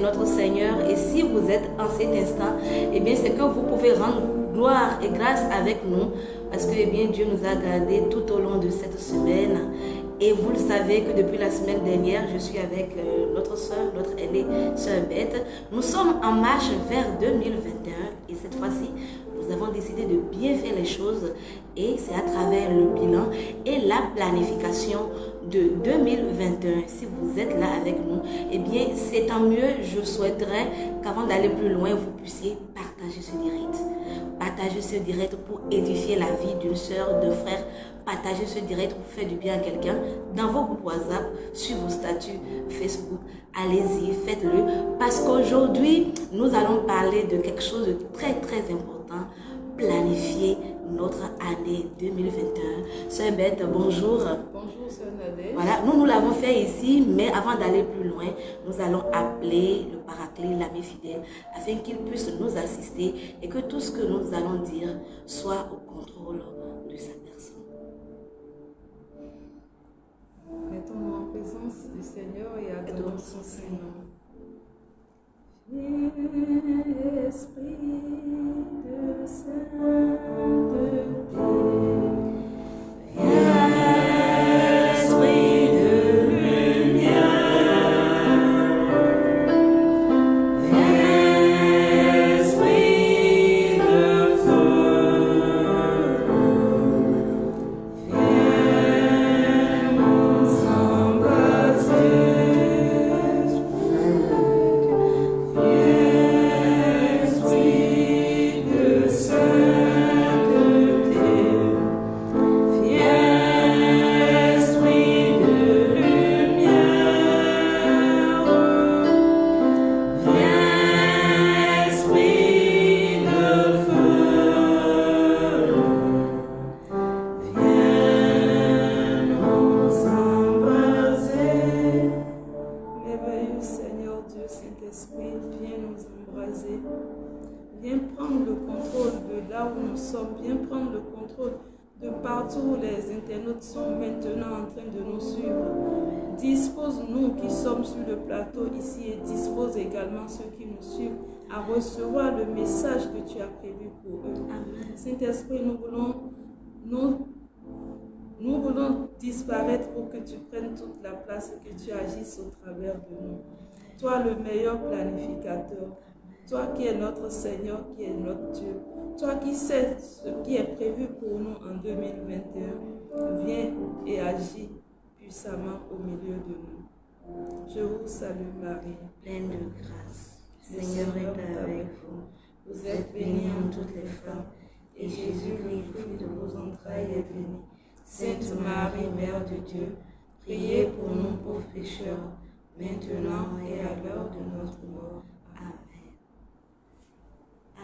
Notre Seigneur, et si vous êtes en cet instant, eh bien c'est que vous pouvez rendre gloire et grâce avec nous, parce que eh bien Dieu nous a gardés tout au long de cette semaine. Et vous le savez que depuis la semaine dernière, je suis avec notre soeur, notre aînée, sœur Beth. Nous sommes en marche vers 2021 et cette fois-ci, nous avons décidé de bien faire les choses et c'est à travers le bilan et la planification de 2021. Si vous êtes là avec nous, eh bien c'est tant mieux. Je souhaiterais qu'avant d'aller plus loin, vous puissiez partager ce direct. Partager ce direct pour édifier la vie d'une soeur, d'un frère. Partager ce direct pour faire du bien à quelqu'un dans vos groupes WhatsApp, sur vos statuts Facebook. Allez-y, faites-le. Parce qu'aujourd'hui, nous allons parler de quelque chose de très important. Planifier notre année 2021. Sœur Beth, bonjour. Bonjour, Sœur Nadège. Voilà, nous l'avons fait ici, mais avant d'aller plus loin, nous allons appeler le Paraclet, l'ami fidèle, afin qu'il puisse nous assister et que tout ce que nous allons dire soit au contrôle de sa personne. Mettons-nous en présence du Seigneur et adorons son Saint-Nom. Esprit de sainteté, Esprit de lumière, Esprit de feu, viens nous embraser. Viens prendre le contrôle de là où nous sommes, viens prendre le contrôle de partout où les internautes sont maintenant en train de nous suivre. Dispose-nous qui sommes sur le plateau ici et dispose également ceux qui nous suivent à recevoir le message que tu as prévu pour eux. Saint-Esprit, nous voulons disparaître pour que tu prennes toute la place et que tu agisses au travers de nous. Toi, le meilleur planificateur. Toi qui es notre Seigneur, qui est notre Dieu, toi qui sais ce qui est prévu pour nous en 2021, viens et agis puissamment au milieu de nous. Je vous salue Marie, pleine de grâce. Le Seigneur est avec vous. Vous êtes bénie en toutes les femmes, et Jésus-Christ, le fruit de vos entrailles, est béni. Sainte Marie, Mère de Dieu, priez pour nous pauvres pécheurs, maintenant et à l'heure de notre mort.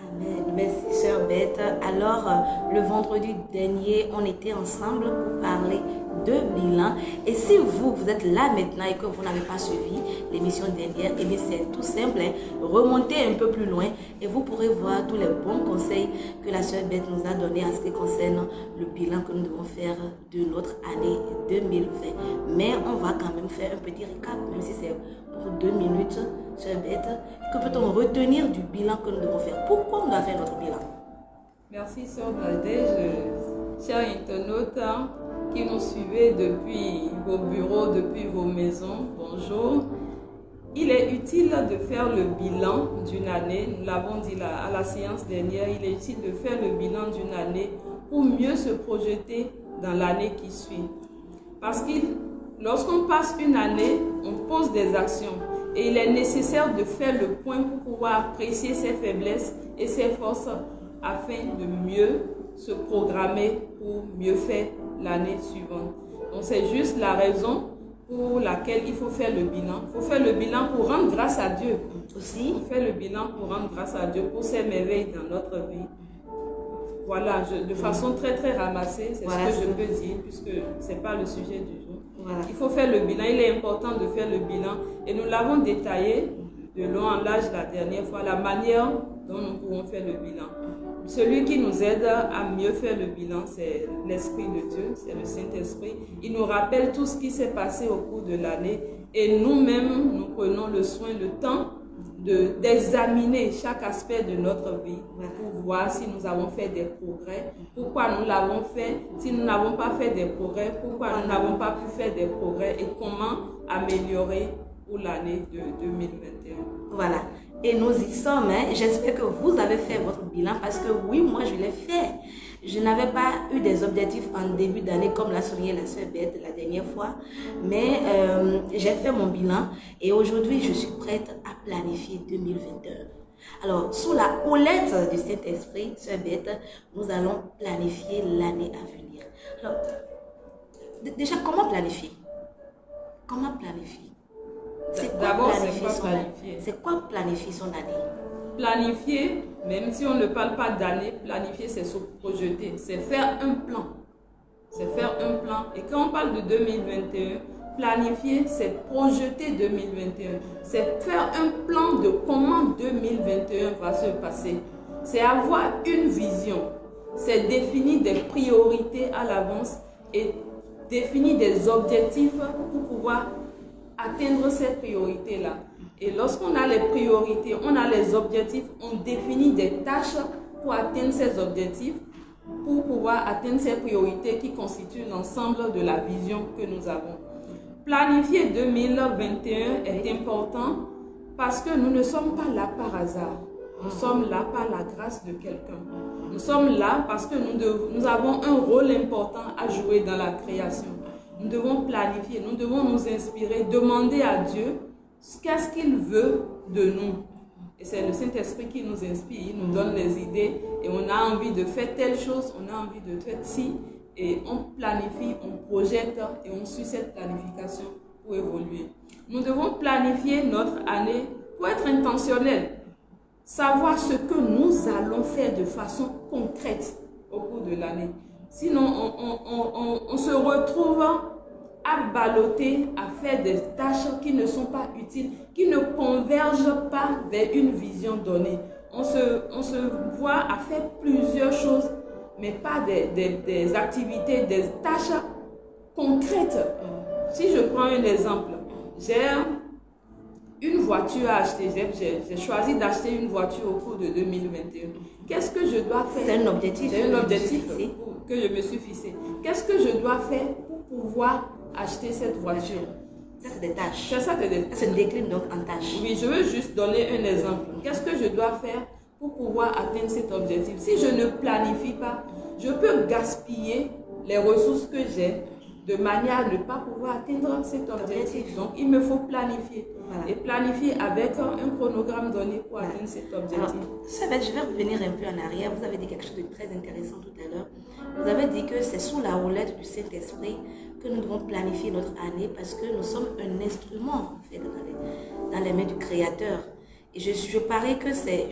Amen. Merci, sœur Beth. Alors, le vendredi dernier, on était ensemble pour parler de bilan. Et si vous êtes là maintenant et que vous n'avez pas suivi l'émission dernière, eh bien c'est tout simple. Remontez un peu plus loin et vous pourrez voir tous les bons conseils que la sœur Beth nous a donnés en ce qui concerne le bilan que nous devons faire de notre année 2020. Mais on va quand même faire un petit récap, même si c'est pour 2 minutes. Sœur Beth, que peut-on retenir du bilan que nous devons faire? Pourquoi on doit faire notre bilan? Merci, Sœur Nadège. Chers internautes qui nous suivez depuis vos bureaux, depuis vos maisons, bonjour. Il est utile de faire le bilan d'une année. Nous l'avons dit à la séance dernière, il est utile de faire le bilan d'une année pour mieux se projeter dans l'année qui suit. Parce que lorsqu'on passe une année, on pose des actions. Et il est nécessaire de faire le point pour pouvoir apprécier ses faiblesses et ses forces afin de mieux se programmer pour mieux faire l'année suivante. Donc c'est juste la raison pour laquelle il faut faire le bilan. Il faut faire le bilan pour rendre grâce à Dieu. Aussi. On fait le bilan pour rendre grâce à Dieu pour ses merveilles dans notre vie. Voilà, de façon très très ramassée, c'est voilà, ce que je peux dire, puisque ce n'est pas le sujet du jour. Voilà. Il faut faire le bilan, il est important de faire le bilan. Et nous l'avons détaillé de long en large la dernière fois, la manière dont nous pouvons faire le bilan. Celui qui nous aide à mieux faire le bilan, c'est l'Esprit de Dieu, c'est le Saint-Esprit. Il nous rappelle tout ce qui s'est passé au cours de l'année et nous-mêmes, nous prenons le soin, le temps d'examiner chaque aspect de notre vie pour voir si nous avons fait des progrès, pourquoi nous l'avons fait, si nous n'avons pas fait des progrès, pourquoi nous n'avons pas pu faire des progrès et comment améliorer pour l'année de 2021. Voilà. Et nous y sommes. Hein. J'espère que vous avez fait votre bilan parce que oui, moi je l'ai fait. Je n'avais pas eu des objectifs en début d'année comme l'a souligné la sœur Beth la dernière fois. Mais j'ai fait mon bilan et aujourd'hui je suis prête à planifier 2021. Alors, sous la houlette du Saint-Esprit, sœur Beth, nous allons planifier l'année à venir. Alors, déjà, comment planifier? Comment planifier? D'abord, c'est quoi planifier? C'est quoi planifier son année? Planifier, même si on ne parle pas d'année, planifier, c'est se projeter, c'est faire un plan. C'est faire un plan. Et quand on parle de 2021, planifier, c'est projeter 2021. C'est faire un plan de comment 2021 va se passer. C'est avoir une vision. C'est définir des priorités à l'avance et définir des objectifs pour pouvoir atteindre ces priorités-là. Et lorsqu'on a les priorités, on a les objectifs, on définit des tâches pour atteindre ces objectifs, pour pouvoir atteindre ces priorités qui constituent l'ensemble de la vision que nous avons. Planifier 2021 est important parce que nous ne sommes pas là par hasard. Nous sommes là par la grâce de quelqu'un. Nous sommes là parce que nous avons un rôle important à jouer dans la création. Nous devons planifier, nous devons nous inspirer, demander à Dieu qu'est-ce qu'il veut de nous. Et c'est le Saint-Esprit qui nous inspire, il nous donne les idées et on a envie de faire telle chose, on a envie de faire ci et on planifie, on projette et on suit cette planification pour évoluer. Nous devons planifier notre année pour être intentionnel, savoir ce que nous allons faire de façon concrète au cours de l'année. Sinon, on se retrouve à balloter, à faire des tâches qui ne sont pas utiles, qui ne convergent pas vers une vision donnée. On se voit à faire plusieurs choses, mais pas des activités, des tâches concrètes. Si je prends un exemple, j'ai une voiture à acheter, j'ai choisi d'acheter une voiture au cours de 2021. Qu'est-ce que je dois faire? C'est un objectif. C'est un objectif que je me suis fixé. Qu'est-ce que je dois faire pour pouvoir acheter cette voiture? Ça, c'est des tâches. Ça se décline donc en tâches. Oui, je veux juste donner un exemple. Qu'est-ce que je dois faire pour pouvoir atteindre cet objectif? Si je ne planifie pas, je peux gaspiller les ressources que j'ai de manière à ne pas pouvoir atteindre cet objectif. Donc, il me faut planifier. Voilà. Et planifier avec un chronogramme donné pour atteindre cet objectif. Alors, je vais revenir un peu en arrière. Vous avez dit quelque chose de très intéressant tout à l'heure. Vous avez dit que c'est sous la houlette du Saint-Esprit que nous devons planifier notre année parce que nous sommes un instrument en fait, dans les mains du Créateur. Et je parie que c'est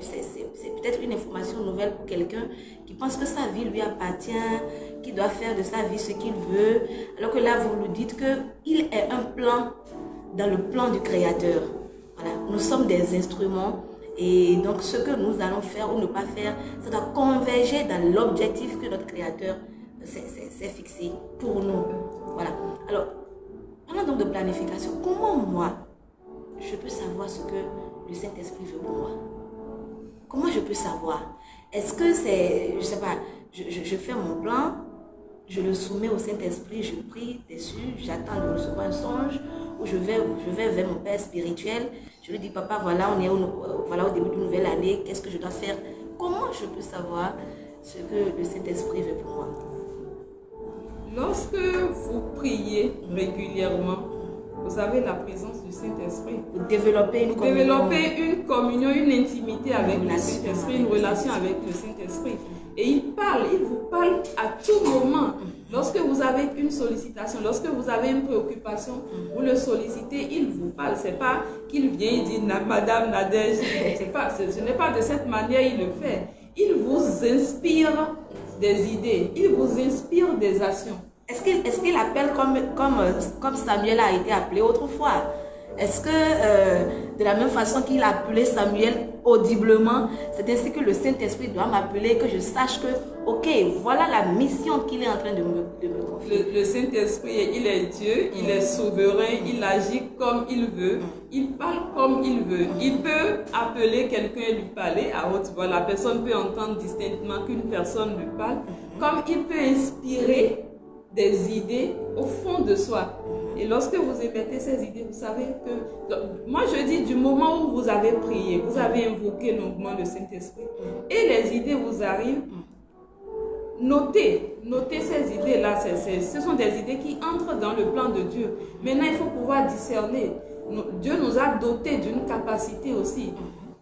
peut-être une information nouvelle pour quelqu'un qui pense que sa vie lui appartient, qui doit faire de sa vie ce qu'il veut, alors que là vous nous dites qu'il est un plan dans le plan du Créateur. Voilà. Nous sommes des instruments et donc ce que nous allons faire ou ne pas faire, ça doit converger dans l'objectif que notre Créateur s'est fixé pour nous. Voilà. Alors, parlons donc de planification. Comment moi, je peux savoir ce que le Saint-Esprit veut pour moi? Comment je peux savoir? Est-ce que c'est, je sais pas, je fais mon plan, je le soumets au Saint-Esprit, je prie dessus, j'attends de recevoir un songe, ou je vais vers mon Père spirituel, je lui dis, papa, voilà, on est au début d'une nouvelle année, qu'est-ce que je dois faire? Comment je peux savoir ce que le Saint-Esprit veut pour moi? Lorsque vous priez régulièrement au vous avez la présence du Saint-Esprit. Vous développez une communion. Développez une communion, une intimité avec le Saint-Esprit, une relation avec le Saint-Esprit. Et il vous parle à tout moment. Lorsque vous avez une sollicitation, lorsque vous avez une préoccupation, vous le sollicitez, il vous parle. Ce n'est pas qu'il vient et dit Madame Nadège. Ce n'est pas de cette manière qu'il le fait. Il vous inspire des idées, il vous inspire des actions. Est-ce qu'il appelle comme Samuel a été appelé autrefois? Est-ce que de la même façon qu'il a appelé Samuel audiblement, c'est ainsi que le Saint-Esprit doit m'appeler, que je sache que, ok, voilà la mission qu'il est en train de me confier. Le Saint-Esprit, il est Dieu, il est souverain, il agit comme il veut, il parle comme il veut. Il peut appeler quelqu'un et lui parler à haute voix. La personne peut entendre distinctement qu'une personne lui parle, comme il peut inspirer des idées au fond de soi. Et lorsque vous émettez ces idées, vous savez que... Moi, je dis du moment où vous avez prié, vous avez invoqué longuement le Saint-Esprit, et les idées vous arrivent, notez ces idées-là. Ce sont des idées qui entrent dans le plan de Dieu. Maintenant, il faut pouvoir discerner. Dieu nous a dotés d'une capacité aussi.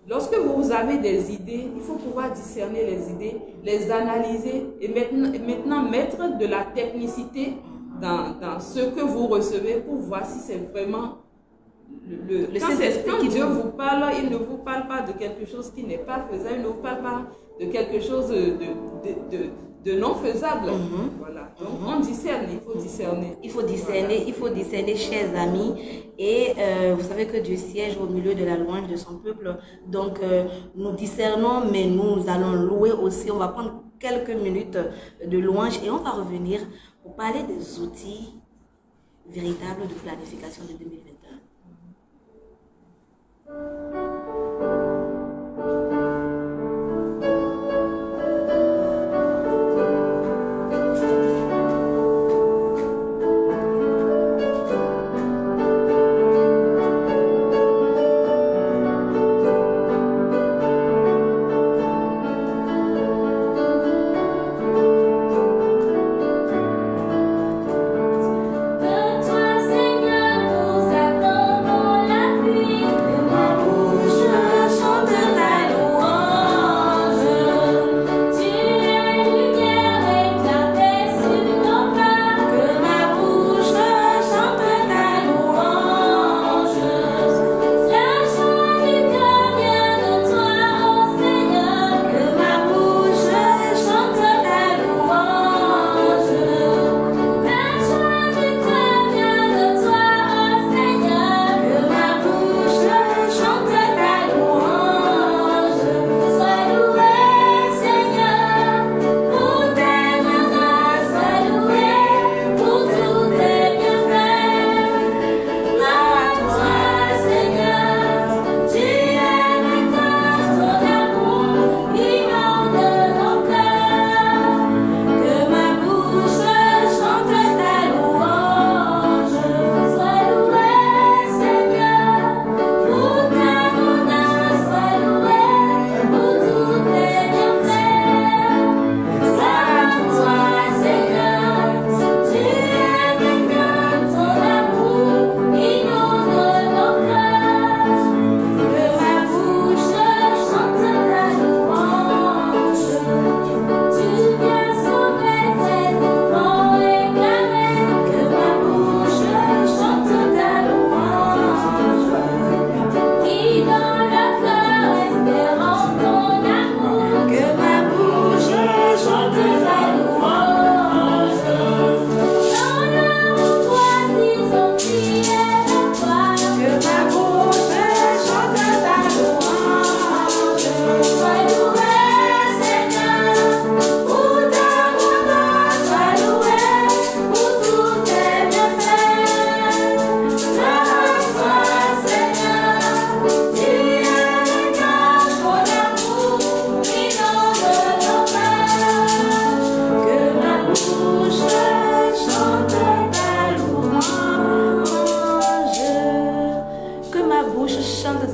Lorsque vous avez des idées, il faut pouvoir discerner les idées, les analyser et maintenant mettre de la technicité dans ce que vous recevez pour voir si c'est vraiment quand Dieu vous parle, il ne vous parle pas de quelque chose qui n'est pas faisable, il ne vous parle pas de quelque chose de non faisable. Voilà. Donc on discerne, il faut discerner. Il faut discerner, voilà. Il faut discerner, chers amis. Et vous savez que Dieu siège au milieu de la louange de son peuple. Donc nous discernons, mais nous allons louer aussi. On va prendre quelques minutes de louange et on va revenir pour parler des outils véritables de planification de 2021.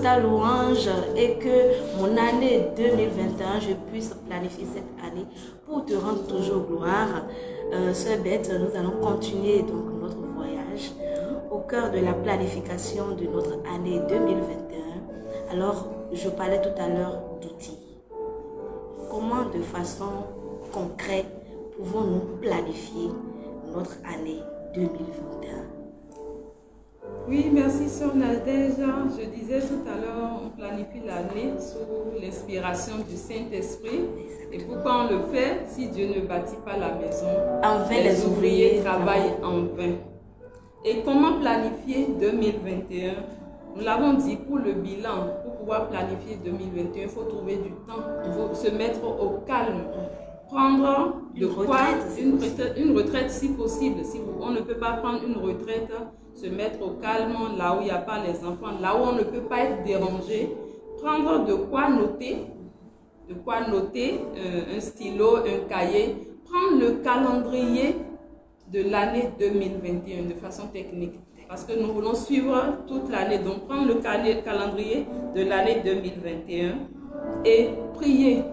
ta louange et que mon année 2021, je puisse planifier cette année pour te rendre toujours gloire. Sœur Beth, nous allons continuer donc notre voyage au cœur de la planification de notre année 2021. Alors, je parlais tout à l'heure d'outils. Comment de façon concrète pouvons-nous planifier notre année 2021? Oui, merci Sœur Nadège. Je disais tout à l'heure, on planifie l'année sous l'inspiration du Saint-Esprit. Et pourquoi on le fait? Si Dieu ne bâtit pas la maison, en vain les ouvriers travaillent en vain. Et comment planifier 2021? Nous l'avons dit, pour le bilan, pour pouvoir planifier 2021, il faut trouver du temps, il faut se mettre au calme. Prendre une retraite si possible. Si on ne peut pas prendre une retraite, se mettre au calme, là où il n'y a pas les enfants, là où on ne peut pas être dérangé. Prendre de quoi noter, un stylo, un cahier. Prendre le calendrier de l'année 2021 de façon technique. Parce que nous voulons suivre toute l'année. Donc, prendre le calendrier de l'année 2021 et prier.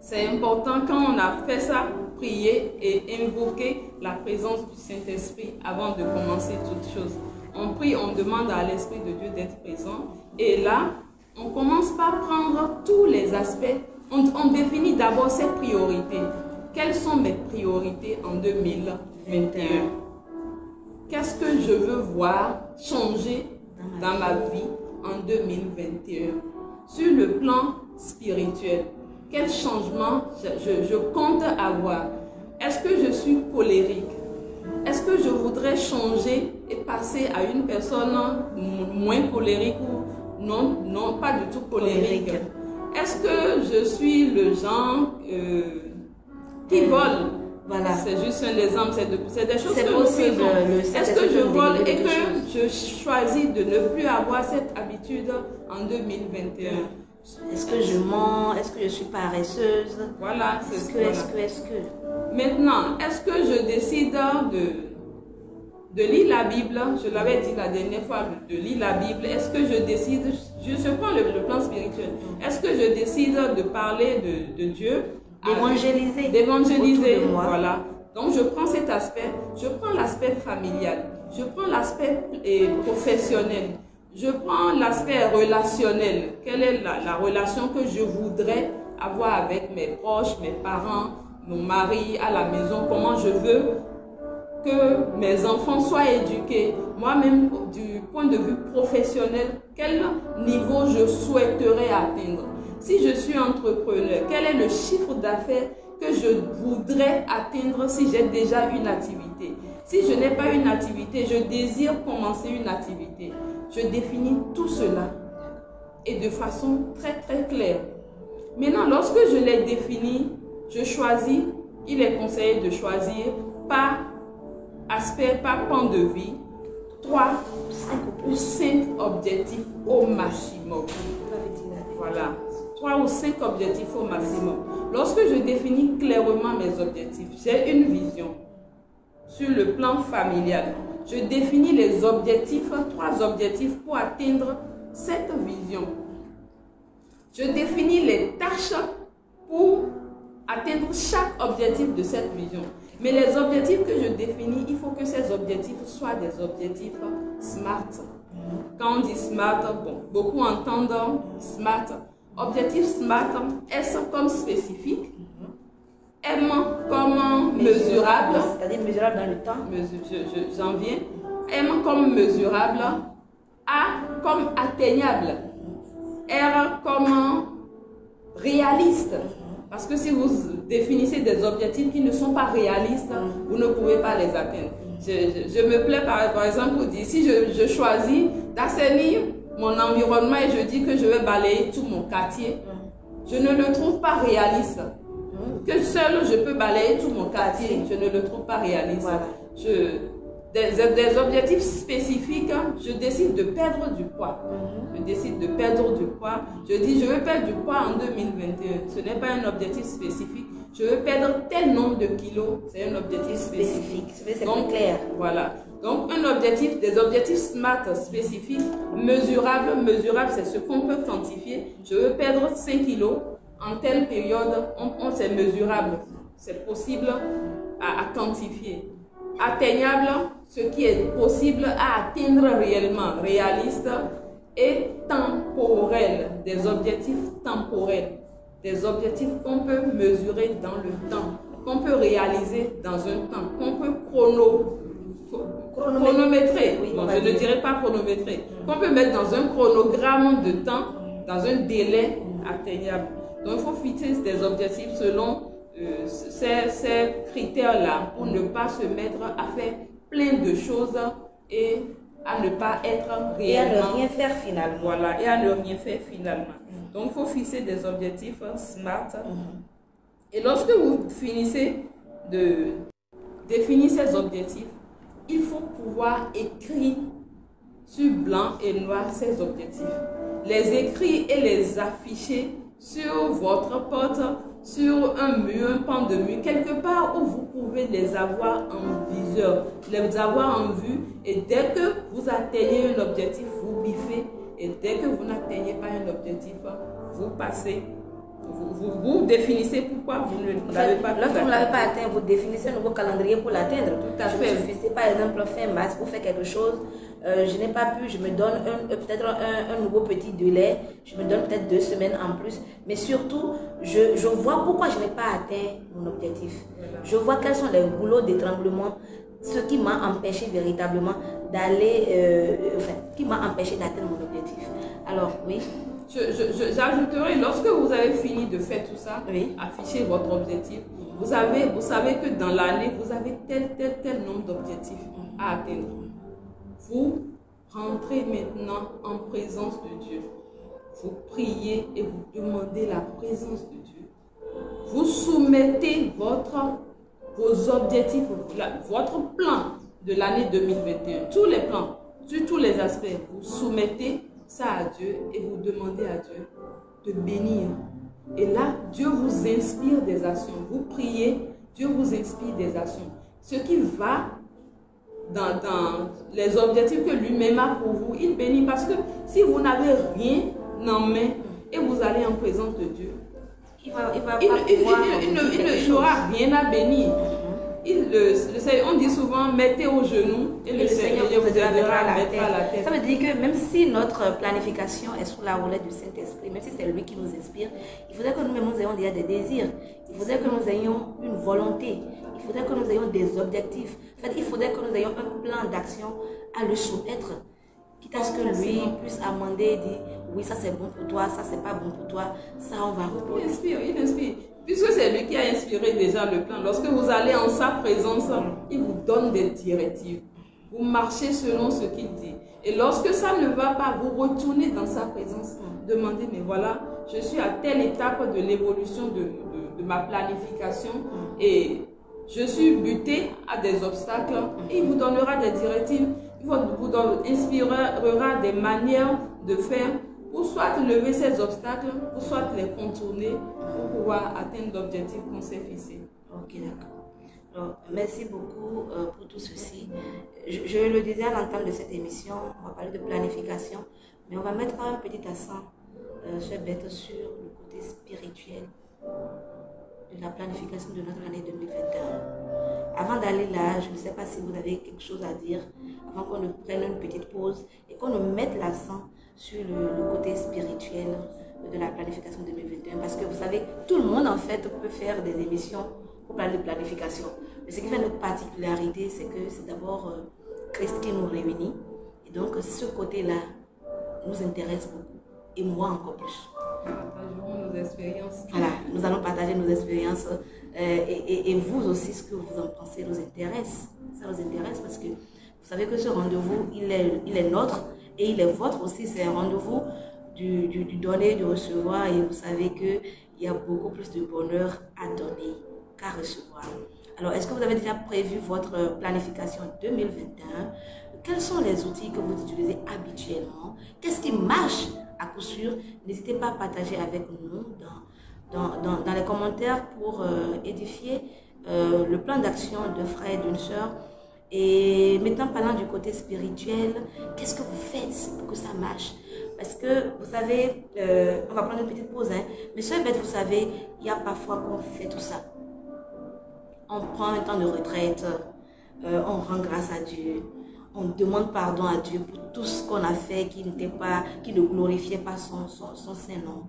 C'est important quand on a fait ça, prier et invoquer la présence du Saint-Esprit avant de commencer toute chose. On prie, on demande à l'Esprit de Dieu d'être présent. Et là, on commence par prendre tous les aspects. On définit d'abord ses priorités. Quelles sont mes priorités en 2021? Qu'est-ce que je veux voir changer dans ma vie en 2021? Sur le plan spirituel, quel changement je compte avoir? Est-ce que je suis colérique? Est-ce que je voudrais changer et passer à une personne moins colérique ou non, pas du tout colérique? Est-ce que je suis le genre qui vole? Voilà. C'est juste un exemple, c'est des choses que possible. Est-ce que je vole et que je choisis de ne plus avoir cette habitude en 2021? Est-ce que je mens? Est-ce que je suis paresseuse? Voilà, est-ce que... Maintenant, est-ce que je décide de lire la Bible? Je l'avais dit la dernière fois, de lire la Bible. Est-ce que je décide, je prends le plan spirituel, est-ce que je décide de parler de Dieu? D'évangéliser, voilà. Donc, je prends cet aspect, je prends l'aspect familial, je prends l'aspect professionnel, je prends l'aspect relationnel. Quelle est la relation que je voudrais avoir avec mes proches, mes parents, mon mari, à la maison? Comment je veux que mes enfants soient éduqués? Moi-même, du point de vue professionnel, quel niveau je souhaiterais atteindre? Si je suis entrepreneur, quel est le chiffre d'affaires que je voudrais atteindre si j'ai déjà une activité? Si je n'ai pas une activité, je désire commencer une activité. Je définis tout cela et de façon très très claire. Maintenant, lorsque je l'ai défini, je choisis, il est conseillé de choisir par aspect, par pan de vie, 3 ou 5 objectifs au maximum. Voilà. 3 ou 5 objectifs au maximum. Lorsque je définis clairement mes objectifs, j'ai une vision sur le plan familial. Je définis les objectifs, 3 objectifs pour atteindre cette vision. Je définis les tâches pour atteindre chaque objectif de cette vision. Mais les objectifs que je définis, il faut que ces objectifs soient des objectifs SMART. Quand on dit SMART, bon, beaucoup entendent SMART. Objectif SMART, S comme spécifique, M comme mesurable, c'est-à-dire mesurable dans le temps. J'en viens. M comme mesurable, A comme atteignable, R comme réaliste. Parce que si vous définissez des objectifs qui ne sont pas réalistes, vous ne pouvez pas les atteindre. Je me plais par exemple pour dire, si je choisis d'assainir mon environnement et je dis que je vais balayer tout mon quartier, je ne le trouve pas réaliste. Que seul je peux balayer tout mon quartier, je ne le trouve pas réaliste. Voilà. Des objectifs spécifiques, je décide de perdre du poids. Je décide de perdre du poids. Je dis, je veux perdre du poids en 2021. Ce n'est pas un objectif spécifique. Je veux perdre tel nombre de kilos. C'est un objectif spécifique. C'est plus clair. Voilà. Donc, un objectif, des objectifs SMART spécifiques, mesurables. Mesurable, c'est ce qu'on peut quantifier. Je veux perdre 5 kilos en telle période. C'est mesurable. C'est possible à quantifier. atteignable, ce qui est possible à atteindre réellement, réaliste et temporel, des objectifs temporels, des objectifs qu'on peut mesurer dans le temps, qu'on peut réaliser dans un temps, qu'on peut chronométrer, Oui, bon, je ne dirais pas chronométrer, qu'on peut mettre dans un chronogramme de temps, dans un délai atteignable. Donc il faut fixer des objectifs selon ces critères-là pour ne pas se mettre à faire plein de choses et à ne pas être réellement... Et à ne rien faire finalement. Voilà, et à ne rien faire finalement. Donc il faut fixer des objectifs SMART. Et lorsque vous finissez de définir ces objectifs, il faut pouvoir écrire sur blanc et noir ces objectifs. Les écrire et les afficher sur votre porte, sur un mur, un pan de mur, quelque part où vous pouvez les avoir en viseur, les avoir en vue, et dès que vous atteignez un objectif, vous biffez, et dès que vous n'atteignez pas un objectif, vous passez. Vous définissez pourquoi vous ne l'avez pas atteint. Lorsque vous ne l'avez pas atteint, vous définissez un nouveau calendrier pour l'atteindre. Tout à fait. Je me suis fixé par exemple fin mars pour faire quelque chose. Je n'ai pas pu, je me donne peut-être un nouveau petit délai. Je me donne peut-être 2 semaines en plus. Mais surtout, je vois pourquoi je n'ai pas atteint mon objectif. Voilà. Je vois quels sont les goulots d'étranglement, ce qui m'a empêché véritablement d'aller, qui m'a empêché d'atteindre mon objectif. Alors, oui. J'ajouterai, lorsque vous avez fini de faire tout ça, Oui. affichez votre objectif. Vous savez que dans l'année, vous avez tel nombre d'objectifs à atteindre. Vous rentrez maintenant en présence de Dieu. Vous priez et vous demandez la présence de Dieu. Vous soumettez vos objectifs, votre plan de l'année 2021, tous les plans, sur tous les aspects, vous soumettez ça à Dieu et vous demandez à Dieu de bénir. Et là, Dieu vous inspire des actions. Vous priez, Dieu vous inspire des actions. Ce qui va dans les objectifs que lui-même a pour vous, il bénit. Parce que si vous n'avez rien en main et vous allez en présence de Dieu, il n'aura rien à bénir. On dit souvent, mettez au genou et le Seigneur vous aidera à mettre à la tête. Ça veut dire que même si notre planification est sous la houlette du Saint-Esprit, même si c'est lui qui nous inspire, il faudrait que nous ayons déjà des désirs. Il faudrait que nous ayons une volonté. Il faudrait que nous ayons des objectifs. En fait, il faudrait que nous ayons un plan d'action à le soumettre. Quitte à ce que lui puisse amender et dire, oui, ça c'est bon pour toi, ça c'est pas bon pour toi, ça on va reposer. Il inspire. Puisque c'est lui qui a inspiré déjà le plan. Lorsque vous allez en sa présence, il vous donne des directives. Vous marchez selon ce qu'il dit. Et lorsque ça ne va pas, vous retournez dans sa présence. Demandez, mais voilà, je suis à telle étape de l'évolution de ma planification et je suis buté à des obstacles. Et il vous donnera des directives. Il vous inspirera des manières de faire pour soit lever ces obstacles, pour soit les contourner, pour pouvoir atteindre l'objectif qu'on s'est fixé. Ok, d'accord. Alors, merci beaucoup pour tout ceci. Je le disais à l'entame de cette émission, on va parler de planification, mais on va mettre un petit accent sur le côté spirituel de la planification de notre année 2021. Avant d'aller là, je ne sais pas si vous avez quelque chose à dire, avant qu'on ne prenne une petite pause et qu'on ne mette l'accent sur le côté spirituel de la planification 2021. Parce que vous savez, tout le monde en fait peut faire des émissions pour parler de planification. Mais ce qui fait notre particularité, c'est que c'est d'abord Christ qui nous réunit. Et donc ce côté-là nous intéresse beaucoup. Et moi encore plus. Partageons nos expériences. Voilà, nous allons partager nos expériences. Et vous aussi, ce que vous en pensez nous intéresse. Ça nous intéresse parce que vous savez que ce rendez-vous, il est nôtre. Et il est votre aussi, c'est un rendez-vous du donner, du recevoir. Et vous savez qu'il y a beaucoup plus de bonheur à donner qu'à recevoir. Alors, est-ce que vous avez déjà prévu votre planification 2021? Quels sont les outils que vous utilisez habituellement? Qu'est-ce qui marche à coup sûr? N'hésitez pas à partager avec nous dans les commentaires pour édifier le plan d'action d'un frère et d'une sœur. Et maintenant, parlant du côté spirituel, qu'est-ce que vous faites pour que ça marche? Parce que, vous savez, on va prendre une petite pause, hein. Mais sur Bête, vous savez, il y a parfois qu'on fait tout ça. On prend un temps de retraite, on rend grâce à Dieu. On demande pardon à Dieu pour tout ce qu'on a fait qui ne glorifiait pas son Saint-Nom.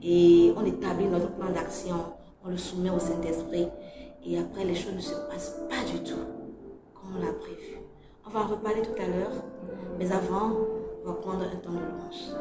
Et on établit notre plan d'action, on le soumet au Saint-Esprit. Et après, les choses ne se passent pas du tout comme on l'a prévu. On va en reparler tout à l'heure, mais avant, on va prendre un temps de louange.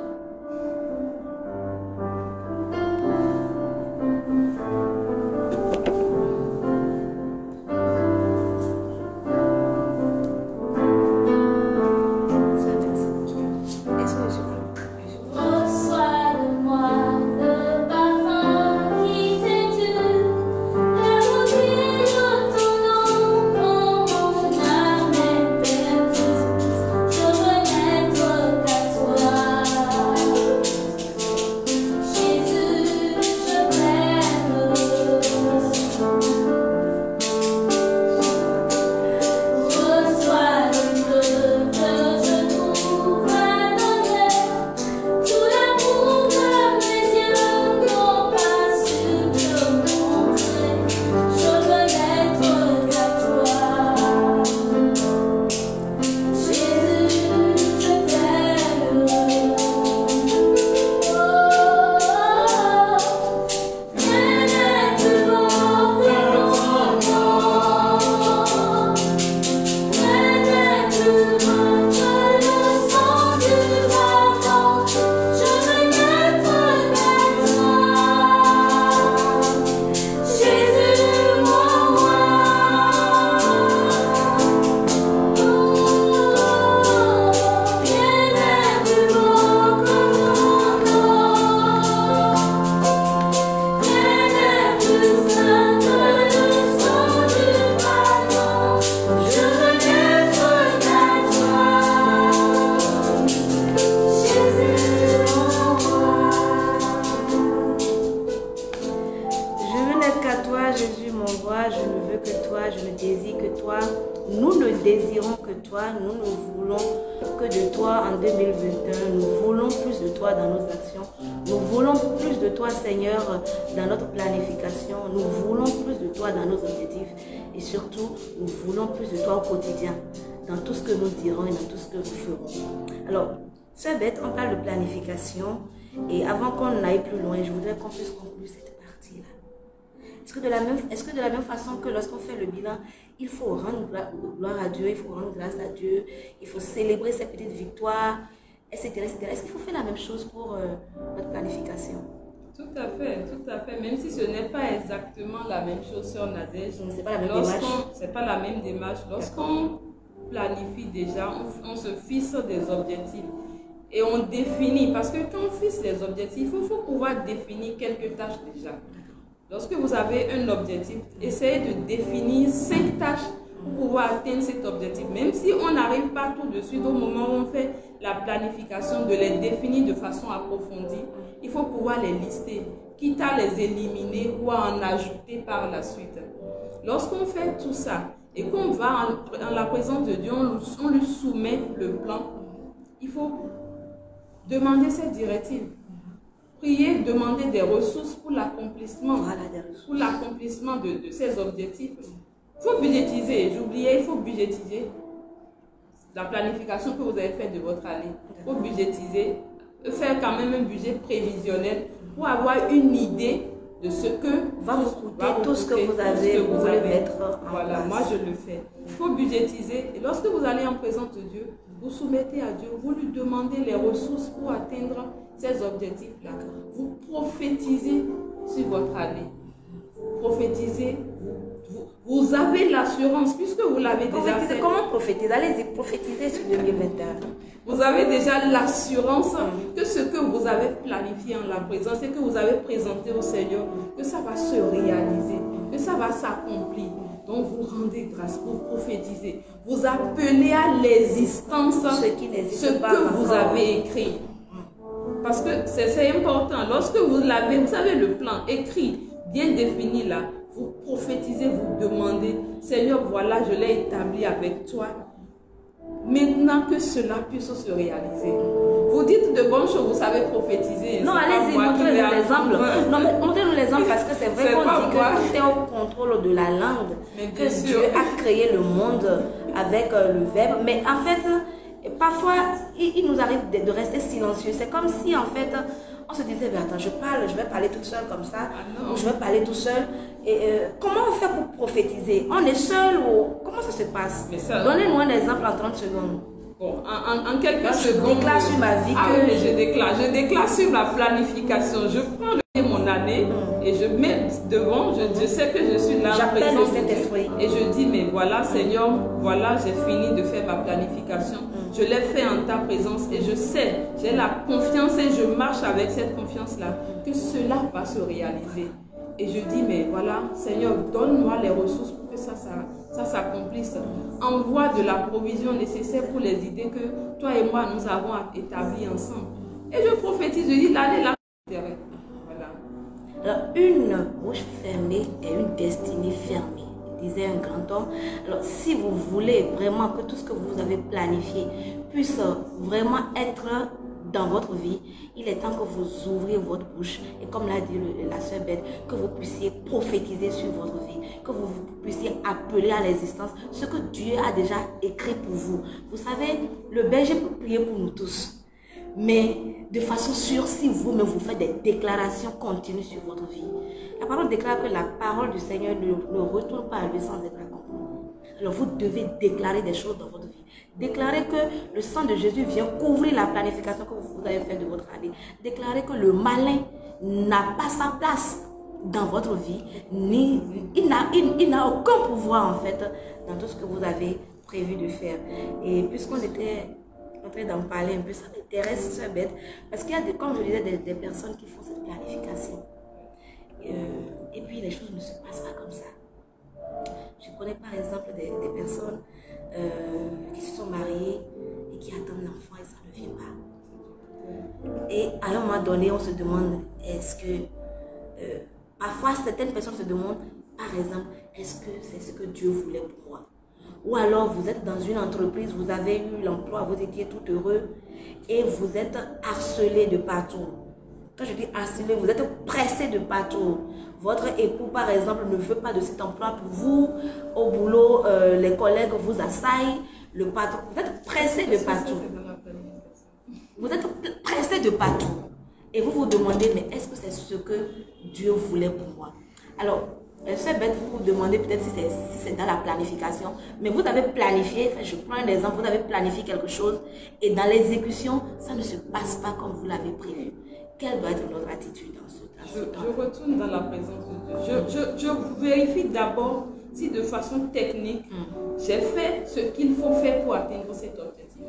Nous ne voulons que de toi en 2021. Nous voulons plus de toi dans nos actions. Nous voulons plus de toi, Seigneur, dans notre planification. Nous voulons plus de toi dans nos objectifs. Et surtout, nous voulons plus de toi au quotidien, dans tout ce que nous dirons et dans tout ce que nous ferons. Alors, c'est bête, on parle de planification. Et avant qu'on aille plus loin, je voudrais qu'on puisse conclure cette partie-là. Est-ce que de la même façon que lorsqu'on fait le bilan, il faut rendre gloire à Dieu, il faut rendre grâce à Dieu, il faut célébrer ses petites victoires, etc. Est-ce qu'il faut faire la même chose pour notre planification? Tout à fait. Même si ce n'est pas exactement la même chose sur Nadège, c'est pas la même démarche. C'est pas la même démarche. Lorsqu'on planifie déjà, on se fixe des objectifs. Et on définit, parce que quand on fixe des objectifs, il faut pouvoir définir quelques tâches déjà. Lorsque vous avez un objectif, essayez de définir 5 tâches pour pouvoir atteindre cet objectif. Même si on n'arrive pas tout de suite au moment où on fait la planification, de les définir de façon approfondie, il faut pouvoir les lister, quitte à les éliminer ou à en ajouter par la suite. Lorsqu'on fait tout ça et qu'on va en la présence de Dieu, on lui soumet le plan, il faut demander cette directive. Prier, demander des ressources pour l'accomplissement de ces objectifs. Il faut budgétiser, j'oubliais, il faut budgétiser la planification que vous avez faite de votre année. Il faut budgétiser, faire quand même un budget prévisionnel pour avoir une idée de ce que va vous coûter tout ce que vous allez mettre en voilà, place. Moi je le fais. Il faut budgétiser. Et lorsque vous allez en présence de Dieu, vous soumettez à Dieu, vous lui demandez les ressources pour atteindre ces objectifs-là. Vous prophétisez sur votre année. Vous prophétisez, vous avez l'assurance, puisque vous l'avez déjà fait. Comment prophétiser? Allez-y, prophétisez sur 2021. Vous avez déjà l'assurance que ce que vous avez planifié en la présence et que vous avez présenté au Seigneur, que ça va se réaliser, que ça va s'accomplir. Donc vous rendez grâce, vous prophétisez, vous appelez à l'existence ce que vous avez écrit. Parce que c'est important. Lorsque vous l'avez, vous savez le plan écrit, bien défini là, vous prophétisez, vous demandez, Seigneur, voilà, je l'ai établi avec toi. Maintenant que cela puisse se réaliser. Vous dites de bonnes choses, vous savez prophétiser. Non, allez-y, montrez-nous l'exemple. Non, mais montrez-nous l'exemple parce que c'est vrai qu'on dit que tu es au contrôle de la langue, que Dieu a créé le monde avec le verbe. Mais en fait, parfois, il nous arrive de rester silencieux. C'est comme si, en fait, on se disait, mais attends, je vais parler toute seule comme ça, ou je vais parler tout seul. Et comment on fait pour prophétiser? On est seul ou comment ça se passe? Donnez-nous un exemple en 30 secondes. Bon, en quelques secondes. Je déclare sur ma vie que... je déclare sur ma planification. Je prends mon année et je mets devant, je sais que je suis là en présence de Dieu. Et je dis, mais voilà Seigneur, voilà, j'ai fini de faire ma planification. Je l'ai fait en ta présence et je sais, j'ai la confiance et je marche avec cette confiance-là que cela va se réaliser. Et je dis, mais voilà, Seigneur, donne-moi les ressources pour que ça s'accomplisse. Envoie de la provision nécessaire pour les idées que toi et moi, nous avons établies ensemble. Et je prophétise, je dis, l'année là, voilà. Alors, une bouche fermée est une destinée fermée, disait un grand homme. Alors, si vous voulez vraiment que tout ce que vous avez planifié puisse vraiment être dans votre vie, il est temps que vous ouvriez votre bouche et comme l'a dit la sœur Beth, que vous puissiez prophétiser sur votre vie, que vous puissiez appeler à l'existence ce que Dieu a déjà écrit pour vous. Vous savez, le berger peut prier pour nous tous, mais de façon sûre, si vous-même vous faites des déclarations continues sur votre vie. La parole déclare que la parole du Seigneur ne retourne pas à lui sans être accomplie. Alors vous devez déclarer des choses dans votre vie. Déclarez que le sang de Jésus vient couvrir la planification que vous avez faite de votre année. Déclarez que le malin n'a pas sa place dans votre vie. Il n'a aucun pouvoir en fait dans tout ce que vous avez prévu de faire. Et puisqu'on était en train d'en parler un peu, ça m'intéresse, ça bête. Parce qu'il y a, comme je disais, des personnes qui font cette planification. Et puis les choses ne se passent pas comme ça. Je connais par exemple des personnes qui se sont mariées et qui attendent l'enfant et ça ne vient pas. Et à un moment donné, on se demande, est-ce que... parfois, certaines personnes se demandent, par exemple, est-ce que c'est ce que Dieu voulait pour moi? Ou alors, vous êtes dans une entreprise, vous avez eu l'emploi, vous étiez tout heureux et vous êtes harcelé de partout. Quand je dis harcelé, vous êtes pressé de partout. Votre époux, par exemple, ne veut pas de cet emploi pour vous. Au boulot, les collègues vous assaillent. Le patron, vous êtes pressé de partout. Vous êtes pressé de partout. Et vous vous demandez, mais est-ce que c'est ce que Dieu voulait pour moi? Alors, c'est bête, vous vous demandez peut-être si c'est dans la planification. Mais vous avez planifié, je prends un exemple, vous avez planifié quelque chose. Et dans l'exécution, ça ne se passe pas comme vous l'avez prévu. Quelle doit être notre attitude dans ce temps? Je retourne dans la présence de Dieu. Je vérifie d'abord si de façon technique, j'ai fait ce qu'il faut faire pour atteindre cet objectif.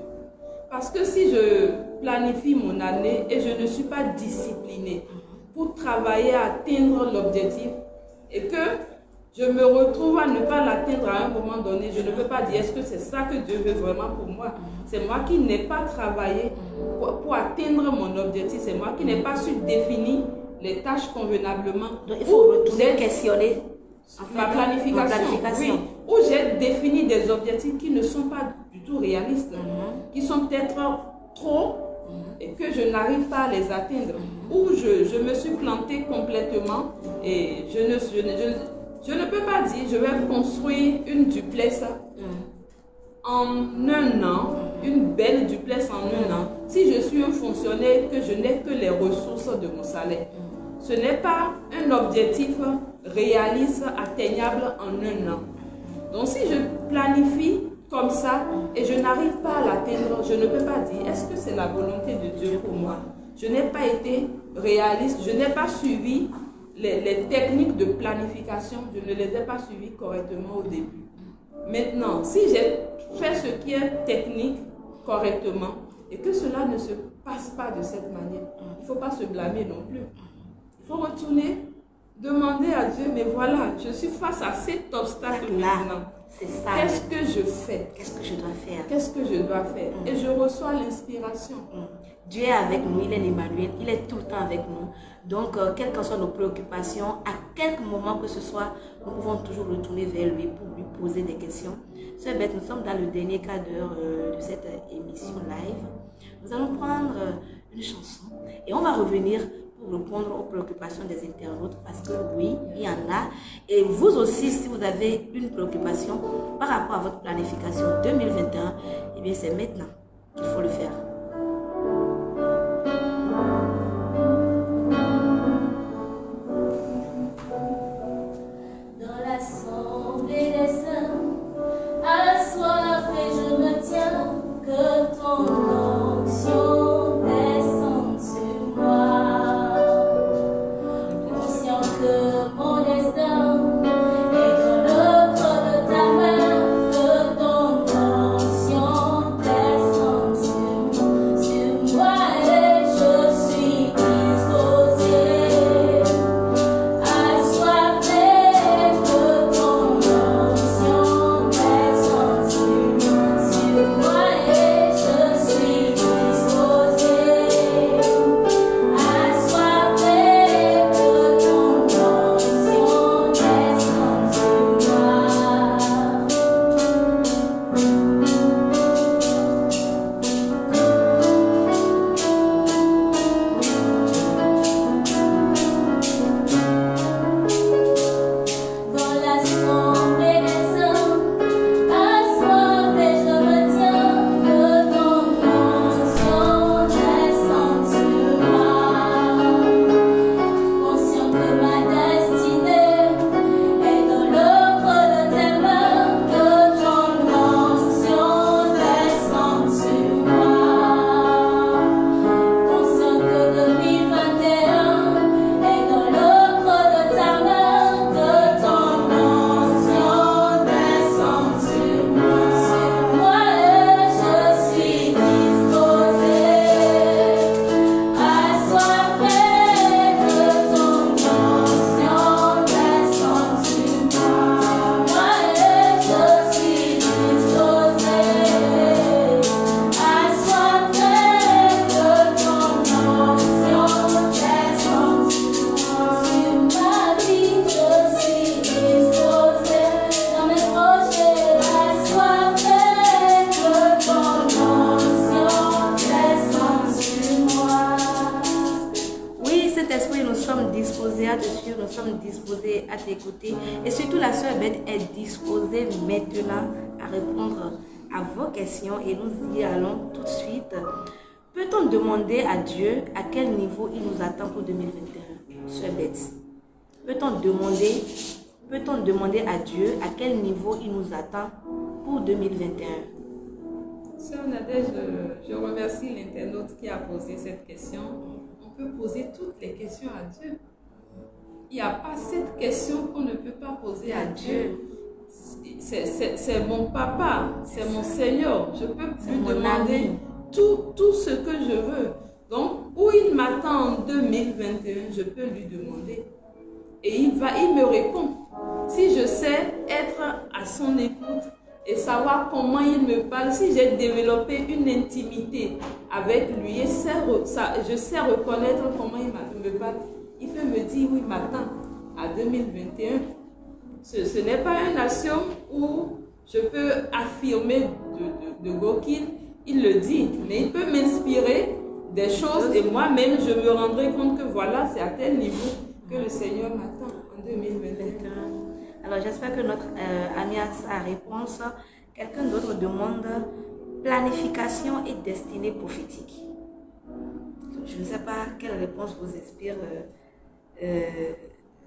Parce que si je planifie mon année et je ne suis pas disciplinée pour travailler à atteindre l'objectif et que je me retrouve à ne pas l'atteindre à un moment donné, je ne peux pas dire est-ce que c'est ça que Dieu veut vraiment pour moi. C'est moi qui n'ai pas travaillé pour atteindre mon objectif. C'est moi qui n'ai pas su définir les tâches convenablement. Donc il faut retourner questionner ma planification. Oui, où j'ai défini des objectifs qui ne sont pas du tout réalistes, qui sont peut-être trop et que je n'arrive pas à les atteindre. Où je me suis plantée complètement et je ne peux pas dire je vais construire une duplex en un an, une belle duplex en un an, si je suis un fonctionnaire que je n'ai que les ressources de mon salaire. Ce n'est pas un objectif réaliste, atteignable en un an. Donc si je planifie comme ça et je n'arrive pas à l'atteindre, je ne peux pas dire est-ce que c'est la volonté de Dieu pour moi. Je n'ai pas été réaliste, je n'ai pas suivi les techniques de planification, je ne les ai pas suivies correctement au début. Maintenant, si j'ai fait ce qui est technique correctement et que cela ne se passe pas de cette manière, il ne faut pas se blâmer non plus. Il faut retourner Demander à Dieu, mais voilà, je suis face à cet obstacle maintenant. C'est ça. Qu'est-ce que je fais? Qu'est-ce que je dois faire? Qu'est-ce que je dois faire? Et je reçois l'inspiration. Dieu est avec nous, il est l'Emmanuel, il est tout le temps avec nous. Donc, quelles que soient nos préoccupations, à quelque moment que ce soit, nous pouvons toujours retourner vers lui pour lui poser des questions. Sœur Beth, nous sommes dans le dernier quart d'heure de cette émission live. Nous allons prendre une chanson et on va revenir pour répondre aux préoccupations des internautes parce que oui, il y en a. Et vous aussi, si vous avez une préoccupation par rapport à votre planification 2021, eh bien c'est maintenant qu'il faut le faire. Dans l'assemblée des saints, assoiffé je me tiens, que ton onction descende sur moi. Conscient que mon destin est dans le creux de ta main, que ton onction descende sur moi et je suis disposée. Assoiffé que ton onction descende sur moi et je suis disposée. Assoiffé que ton onction descende sur Dans l'assemblée des saints, assoiffé je me tiens, que ton onction descende sur moi. Conscient que ma destinée est dans le creux de tes mains, que ton onction descende sur moi. Conscient que 2021 est dans le creux de ta main, que ton onction descende sur moi et je suis disposée. Assoiffé que ton onction descende sur moi et je suis disposée. Assoiffé que ton onction descende sur ma vie, je suis disposée. Dans mes projets, assoiffé que ton onction descende sur moi. Oui, Saint-Esprit, nous sommes disposés à te suivre, nous sommes disposés à t'écouter. Et surtout, la sœur Beth est disposée maintenant à répondre à vos questions et nous y allons tout de suite. Peut-on demander à Dieu à quel niveau il nous attend pour 2021, sœur Beth? Peut-on demander à Dieu à quel niveau il nous attend pour 2021? Sœur Nadège, je remercie l'internaute qui a posé cette question. On peut poser toutes les questions à Dieu. Il n'y a pas cette question qu'on ne peut pas poser à Dieu. C'est mon papa, c'est mon Seigneur. Je peux lui demander tout ce que je veux. Donc, où il m'attend en 2021, je peux lui demander. Et il me répond. Si je sais être à son écoute et savoir comment il me parle, si j'ai développé une intimité avec lui, je sais reconnaître comment il me parle, il peut me dire où il m'attend à 2021. Ce n'est pas une nation où je peux affirmer de go il le dit, mais il peut m'inspirer des choses et moi-même je me rendrai compte que voilà, c'est à tel niveau que le Seigneur m'attend en 2021. Alors j'espère que notre ami a sa réponse. Quelqu'un d'autre demande planification et destinée prophétique. Je ne sais pas quelle réponse vous inspire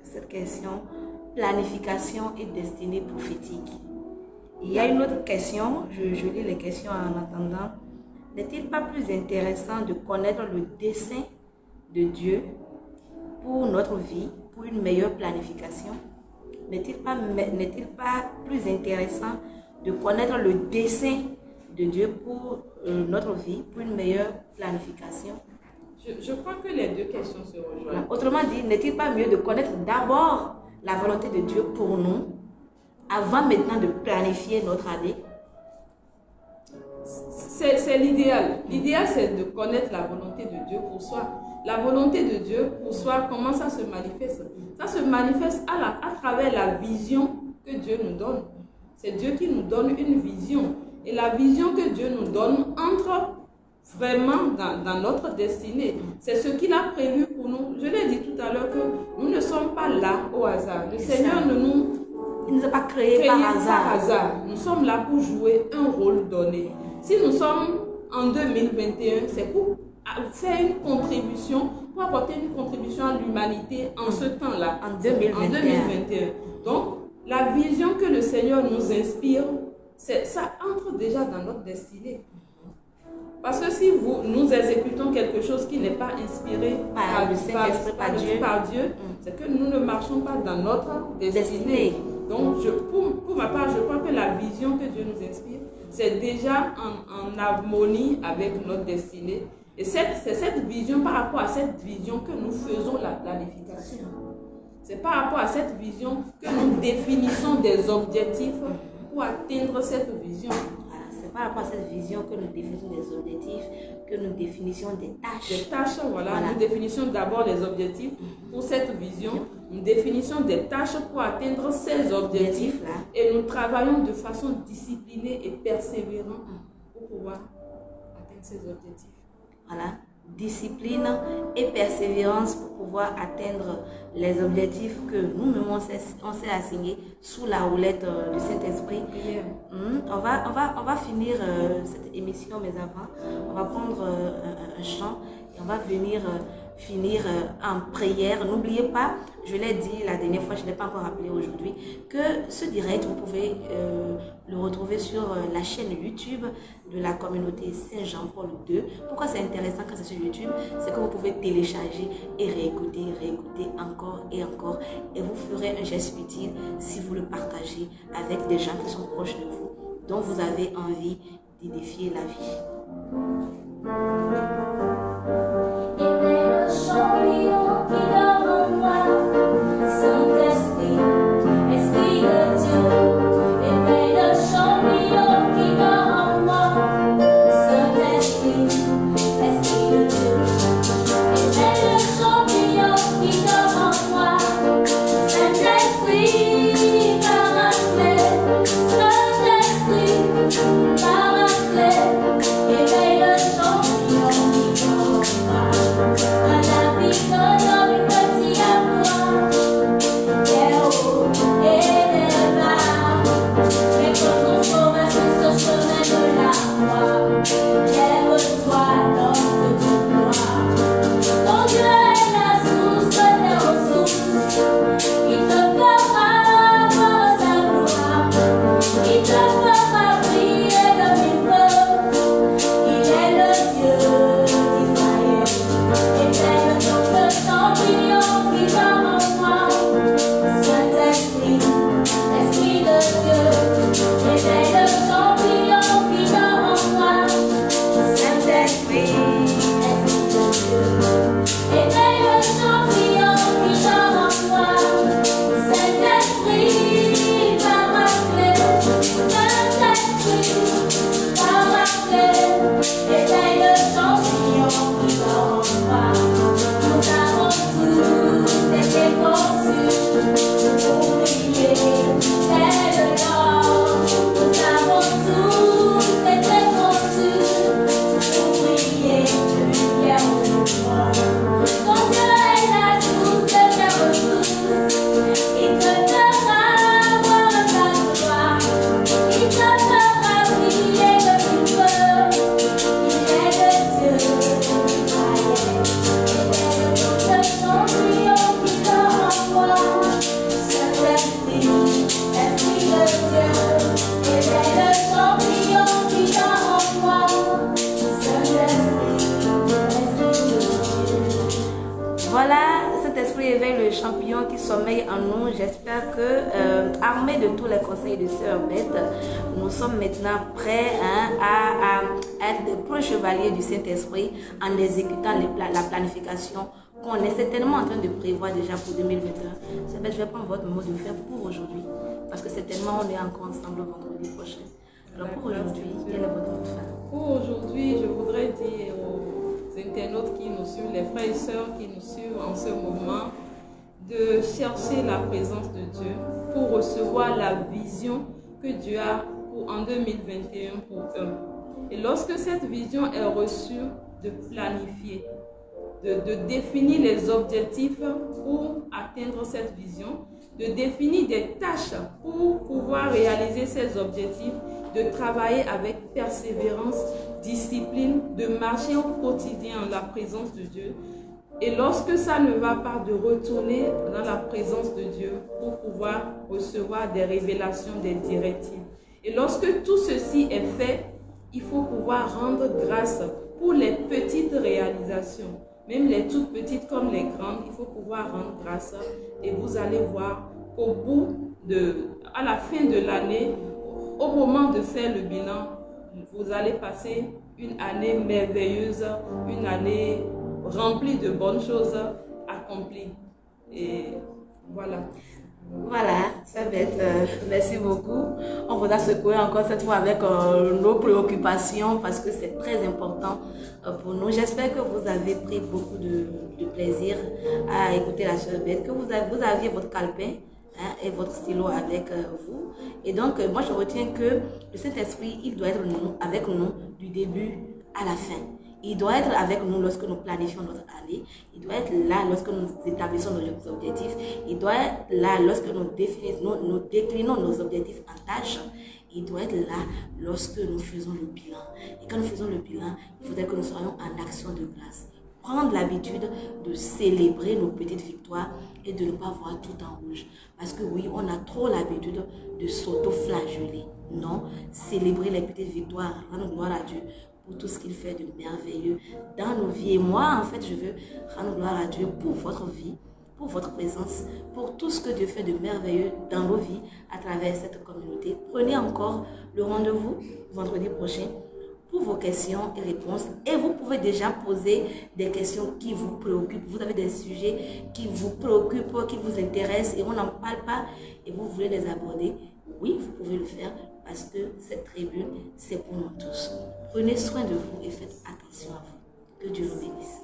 cette question. Planification et destinée prophétique. Il y a une autre question, je lis les questions en attendant. N'est-il pas plus intéressant de connaître le dessein de Dieu pour notre vie, pour une meilleure planification? N'est-il pas plus intéressant de connaître le dessein de Dieu pour notre vie, pour une meilleure planification? Je crois que les deux questions se rejoignent. Autrement dit, n'est-il pas mieux de connaître d'abord la volonté de Dieu pour nous, avant maintenant de planifier notre année? C'est l'idéal. L'idéal, c'est de connaître la volonté de Dieu pour soi. La volonté de Dieu pour soi, comment ça se manifeste? Ça se manifeste à travers la vision que Dieu nous donne. C'est Dieu qui nous donne une vision. Et la vision que Dieu nous donne entre vraiment dans notre destinée. C'est ce qu'il a prévu pour nous. Je l'ai dit tout à l'heure que nous ne sommes pas là au hasard. Le Seigneur ne nous a pas créés par hasard. Nous sommes là pour jouer un rôle donné. Si nous sommes en 2021, c'est pour faire une contribution, pour apporter une contribution à l'humanité en ce temps-là. En 2021. Donc, la vision que le Seigneur nous inspire, ça entre déjà dans notre destinée. Parce que si nous exécutons quelque chose qui n'est pas inspiré par Dieu, c'est que nous ne marchons pas dans notre destinée. Donc, pour ma part, je crois que la vision que Dieu nous inspire, c'est déjà en harmonie avec notre destinée. Et c'est cette vision, par rapport à cette vision que nous faisons la planification. C'est par rapport à cette vision que nous définissons des objectifs pour atteindre cette vision. C'est par rapport à cette vision que nous définissons des objectifs, que nous définissons des tâches. Des tâches, voilà. Nous définissons d'abord les objectifs pour cette vision. Nous définissons des tâches pour atteindre ces objectifs. Et nous travaillons de façon disciplinée et persévérante pour pouvoir atteindre ces objectifs. Voilà. Discipline et persévérance pour pouvoir atteindre les objectifs que nous-mêmes on s'est assignés sous la houlette du Saint-Esprit. On va finir cette émission, mais avant, on va prendre un chant et on va venir finir en prière. N'oubliez pas, je l'ai dit la dernière fois, je ne l'ai pas encore rappelé aujourd'hui, que ce direct, vous pouvez le retrouver sur la chaîne YouTube de la communauté Saint-Jean-Paul II. Pourquoi c'est intéressant quand c'est sur YouTube? C'est que vous pouvez télécharger et réécouter encore et encore. Et vous ferez un geste utile si vous le partagez avec des gens qui sont proches de vous, dont vous avez envie d'édifier la vie. Champignon qui dort en moi, Saint-Esprit, Esprit de Dieu. Éveille le champignon qui dort en moi, Saint-Esprit, Esprit de Dieu. Éveille le champignon qui dort en moi, Saint-Esprit, Paraclet, Saint-Esprit, Paraclet. Éveille le champignon qui dort en moi. sommeil en nous. J'espère que, armés de tous les conseils de Sœur Beth, nous sommes maintenant prêts à être des pros chevaliers du Saint-Esprit en exécutant la planification qu'on est certainement en train de prévoir déjà pour 2021. Sœur Beth, je vais prendre votre mot de faire pour aujourd'hui, parce que certainement on est encore ensemble vendredi prochain. Alors pour aujourd'hui, quel est votre mot de fin? Pour aujourd'hui, je voudrais dire aux internautes qui nous suivent, les frères et sœurs qui nous suivent en ce moment, de chercher la présence de Dieu pour recevoir la vision que Dieu a en 2021 pour eux. Et lorsque cette vision est reçue, de planifier, de définir les objectifs pour atteindre cette vision, de définir des tâches pour pouvoir réaliser ces objectifs, de travailler avec persévérance, discipline, de marcher au quotidien en la présence de Dieu. Et lorsque ça ne va pas, de retourner dans la présence de Dieu pour pouvoir recevoir des révélations, des directives. Et lorsque tout ceci est fait, il faut pouvoir rendre grâce pour les petites réalisations. Même les toutes petites comme les grandes, il faut pouvoir rendre grâce. Et vous allez voir qu'au bout à la fin de l'année, au moment de faire le bilan, vous allez passer une année merveilleuse, une année remplie de bonnes choses accomplies. Et voilà. Voilà, ça va être, merci beaucoup. On vous a secoué encore cette fois avec nos préoccupations parce que c'est très important pour nous. J'espère que vous avez pris beaucoup de plaisir à écouter la Sœur Beth, que vous aviez votre calepin et votre stylo avec vous. Et donc, moi je retiens que le Saint-Esprit, il doit être avec nous du début à la fin. Il doit être avec nous lorsque nous planifions notre année. Il doit être là lorsque nous établissons nos objectifs. Il doit être là lorsque nous déclinons nos objectifs en tâches. Il doit être là lorsque nous faisons le bilan. Et quand nous faisons le bilan, il faudrait que nous soyons en action de grâce. Prendre l'habitude de célébrer nos petites victoires et de ne pas voir tout en rouge. Parce que oui, on a trop l'habitude de s'auto-flageller. Non, célébrer les petites victoires, rendre gloire à Dieu pour tout ce qu'il fait de merveilleux dans nos vies. Et moi, en fait, je veux rendre gloire à Dieu pour votre vie, pour votre présence, pour tout ce que Dieu fait de merveilleux dans nos vies à travers cette communauté. Prenez encore le rendez-vous vendredi prochain pour vos questions et réponses. Et vous pouvez déjà poser des questions qui vous préoccupent. Vous avez des sujets qui vous préoccupent, qui vous intéressent et on n'en parle pas et vous voulez les aborder. Oui, vous pouvez le faire parce que cette tribune, c'est pour nous tous. Prenez soin de vous et faites attention à vous. Que Dieu vous bénisse.